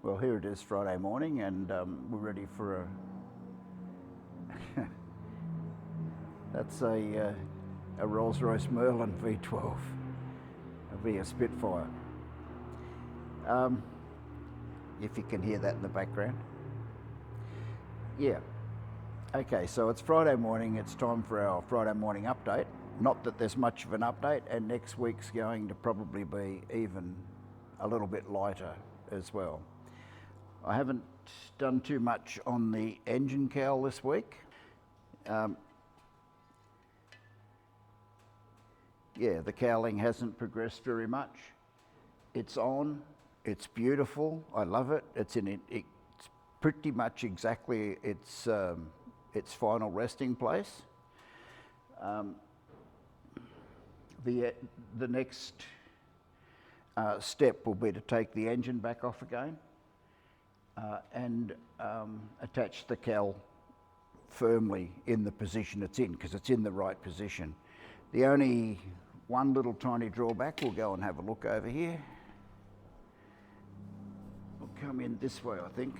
Well, here it is Friday morning, and we're ready for a that's a Rolls-Royce Merlin V12, a VIA Spitfire. If you can hear that in the background. Yeah. Okay, so it's Friday morning. It's time for our Friday morning update. Not that there's much of an update, and next week's going to probably be even a little bit lighter as well. I haven't done too much on the engine cowl this week. Yeah, the cowling hasn't progressed very much. It's on, it's beautiful, I love it. It's pretty much exactly its final resting place. The next step will be to take the engine back off again and attach the cowl firmly in the position it's in, because it's in the right position. The only one little tiny drawback, we'll go and have a look over here. We'll come in this way, I think.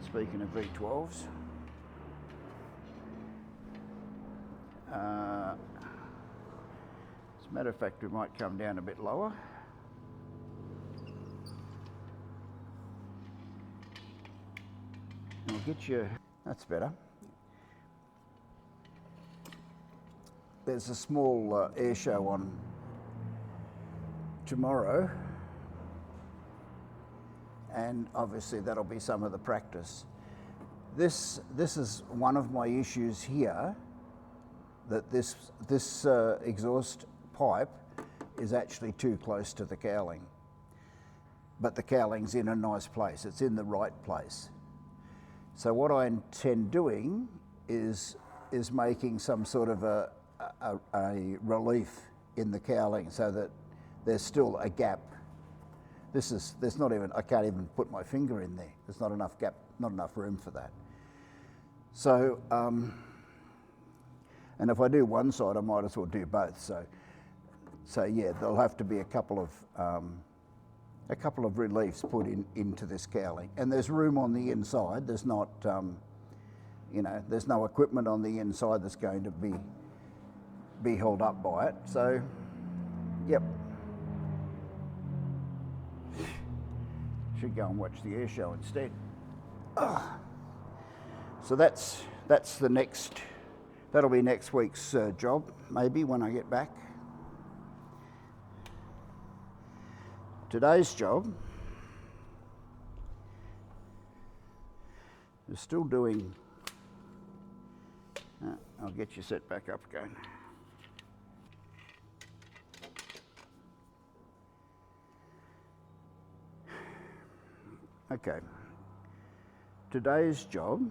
Speaking of V12s. As a matter of fact, we might come down a bit lower. I'll get you, that's better. There's a small air show on tomorrow, and obviously that'll be some of the practice. This is one of my issues here, that this exhaust pipe is actually too close to the cowling. But the cowling's in a nice place, it's in the right place. So what I intend doing is making some sort of a relief in the cowling so that there's still a gap. There's not even, I can't even put my finger in there. There's not enough gap, not enough room for that. So, and if I do one side, I might as well do both. So yeah, there'll have to be a couple of reliefs put into this cowling. And there's room on the inside. There's not, there's no equipment on the inside that's going to be held up by it. So, yep. Should go and watch the air show instead. So that's the next, that'll be next week's job, maybe when I get back. Today's job is still doing, I'll get you set back up again. Okay, today's job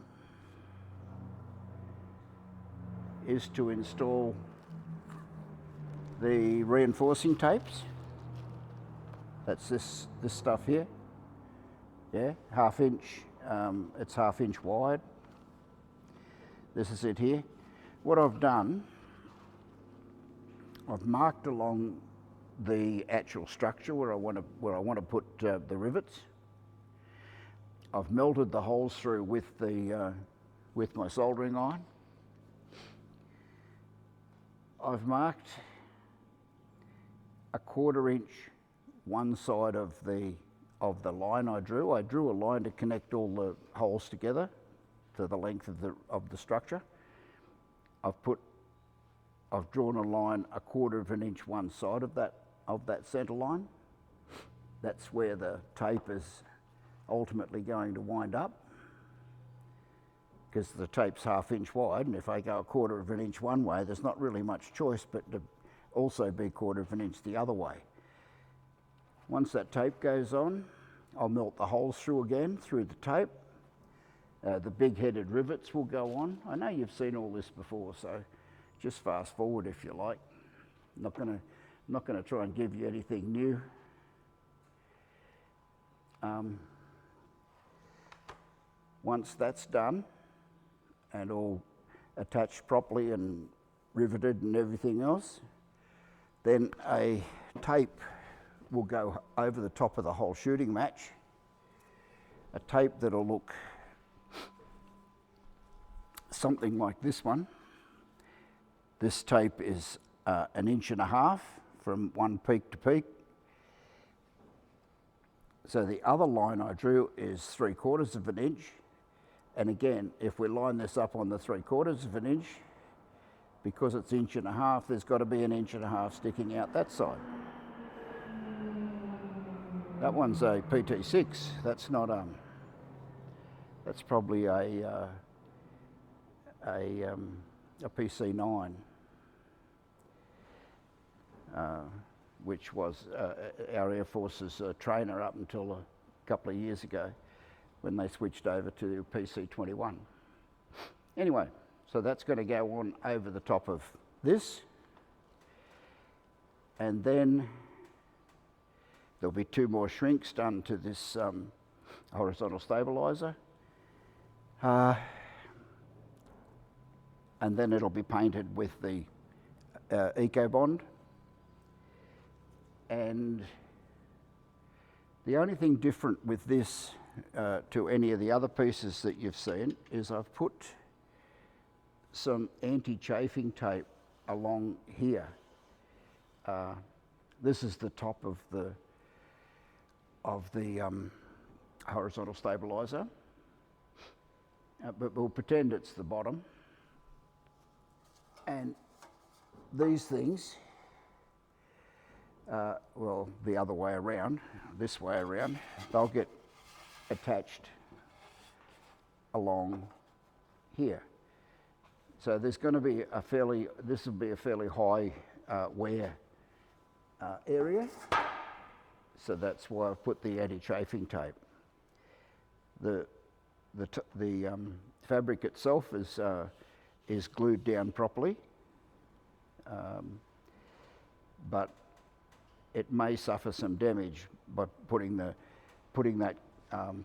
is to install the reinforcing tapes. That's this stuff here, yeah, half inch, it's half inch wide. This is it here. What I've done, I've marked along the actual structure where I want to put the rivets. I've melted the holes through with my soldering iron. I've marked a 1/4 inch one side of the line I drew. I drew a line to connect all the holes together to the length of the structure. I've drawn a line 1/4 inch one side of that centre line. That's where the tape is ultimately going to wind up, because the tape's half inch wide, and if I go 1/4 inch one way, there's not really much choice but to also be 1/4 inch the other way. Once that tape goes on, I'll melt the holes through again through the tape. The big headed rivets will go on. I know you've seen all this before, so just fast forward if you like. I'm not gonna try and give you anything new. Once that's done and all attached properly and riveted and everything else, then a tape will go over the top of the whole shooting match. A tape that'll look something like this one. This tape is 1.5 inches from one peak to peak. So the other line I drew is 3/4 inch. And again, if we line this up on the 3/4 inch, because it's 1.5 inches, there's got to be 1.5 inches sticking out that side. That one's a PT6. That's not that's probably a PC9, which was our Air Force's trainer up until a couple of years ago, when they switched over to PC21. Anyway, so that's going to go on over the top of this, and then there'll be 2 more shrinks done to this horizontal stabiliser, and then it'll be painted with the EcoBond. And the only thing different with this to any of the other pieces that you've seen is I've put some anti-chafing tape along here. This is the top of the horizontal stabiliser, but we'll pretend it's the bottom. And these things, well, the other way around, this way around, they'll get attached along here. So there's going to be this will be a fairly high wear area. So that's why I've put the anti-chafing tape. The fabric itself is glued down properly, but it may suffer some damage by putting that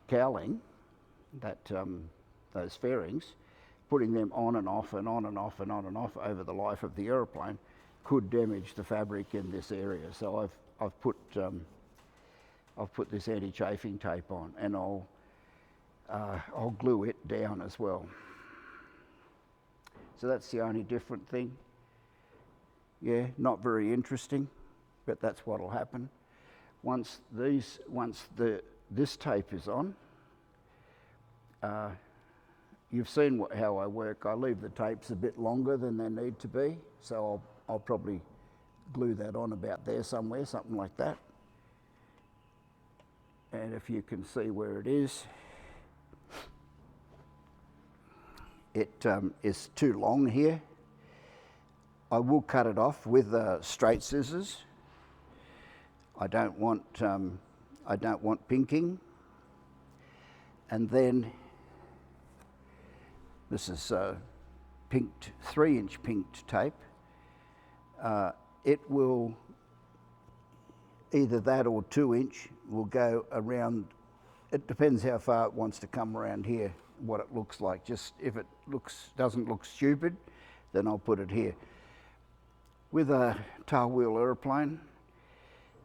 cowling, those fairings, putting them on and off and on and off and on and off over the life of the aeroplane could damage the fabric in this area. So I've put this anti-chafing tape on, and I'll glue it down as well. So that's the only different thing. Yeah, not very interesting, but that's what'll happen. Once this tape is on, you've seen how I work. I leave the tapes a bit longer than they need to be, so I'll probably glue that on about there somewhere, something like that. And if you can see where it is, it is too long here. I will cut it off with straight scissors. I don't want pinking. And then this is pinked 3-inch pinked tape. It will either that or 2-inch will go around. It depends how far it wants to come around here, what it looks like. Just if it doesn't look stupid, then I'll put it here. With a tail wheel aeroplane,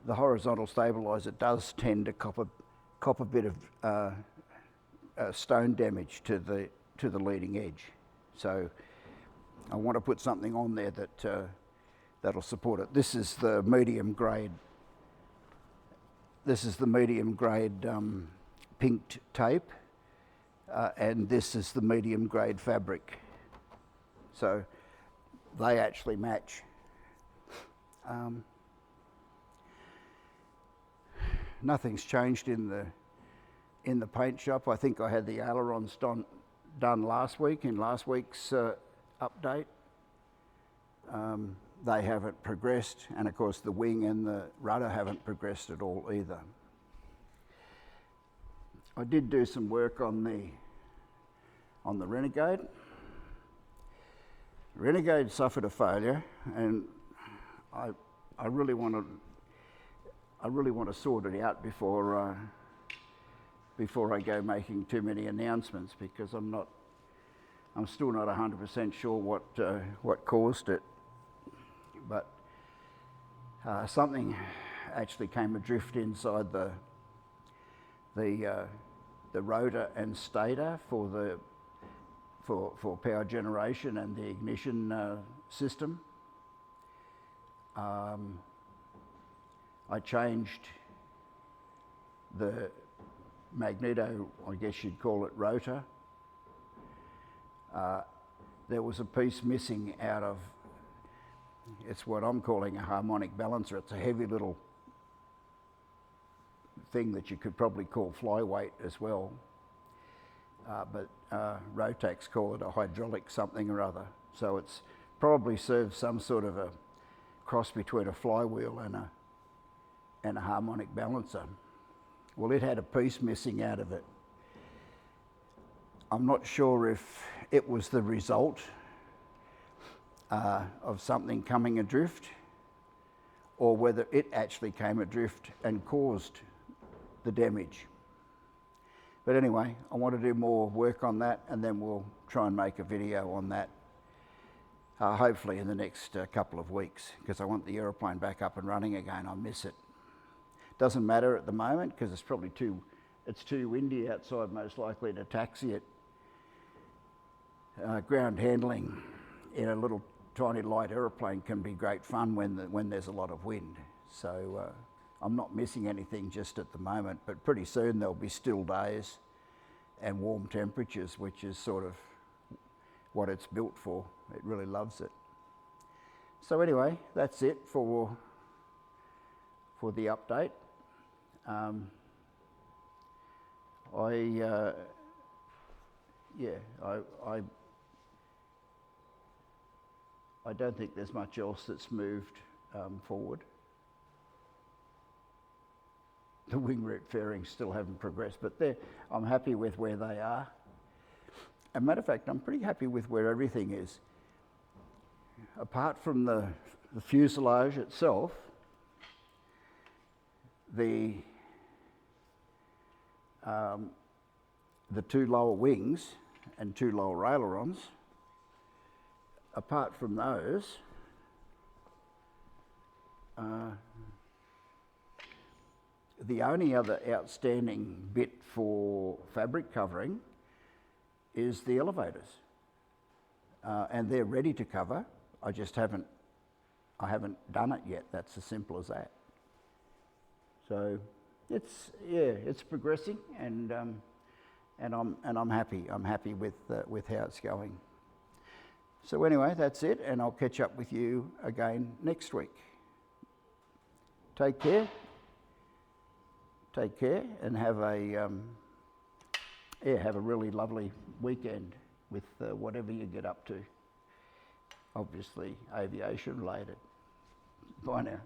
the horizontal stabiliser does tend to cop a bit of stone damage to the leading edge. So I want to put something on there that'll support it. This is the medium grade. This is the medium grade pinked tape, and this is the medium grade fabric. So they actually match. Nothing's changed in the paint shop. I think I had the ailerons done last week in last week's update. They haven't progressed, and of course the wing and the rudder haven't progressed at all either. I did do some work on the Renegade. Renegade suffered a failure, and I really want to sort it out before I go making too many announcements, because I'm still not 100% sure what caused it. But something actually came adrift inside the rotor and stator for power generation and the ignition system. I changed the magneto, I guess you'd call it, rotor. There was a piece missing out of, it's what I'm calling a harmonic balancer. It's a heavy little thing that you could probably call flyweight as well. But Rotecs call it a hydraulic something or other. So it's probably serves some sort of a cross between a flywheel and a harmonic balancer. Well, it had a piece missing out of it. I'm not sure if it was the result of something coming adrift, or whether it actually came adrift and caused the damage. But anyway, I want to do more work on that, and then we'll try and make a video on that, hopefully in the next couple of weeks, because I want the aeroplane back up and running again. I miss it. Doesn't matter at the moment because it's probably too windy outside, most likely to taxi it. Ground handling in a little tiny light aeroplane can be great fun when there's a lot of wind. So I'm not missing anything just at the moment, but pretty soon there'll be still days and warm temperatures, which is sort of what it's built for. It really loves it. So anyway, that's it for the update. I don't think there's much else that's moved forward. The wing root fairings still haven't progressed, but I'm happy with where they are. As a matter of fact, I'm pretty happy with where everything is. Apart from the fuselage itself, the two lower wings and two lower ailerons, apart from those, the only other outstanding bit for fabric covering is the elevators. And they're ready to cover. I haven't done it yet. That's as simple as that. So it's progressing, and I'm happy. I'm happy with how it's going. So anyway, that's it, and I'll catch up with you again next week. Take care, and have a really lovely weekend with whatever you get up to. Obviously, aviation related. Bye now.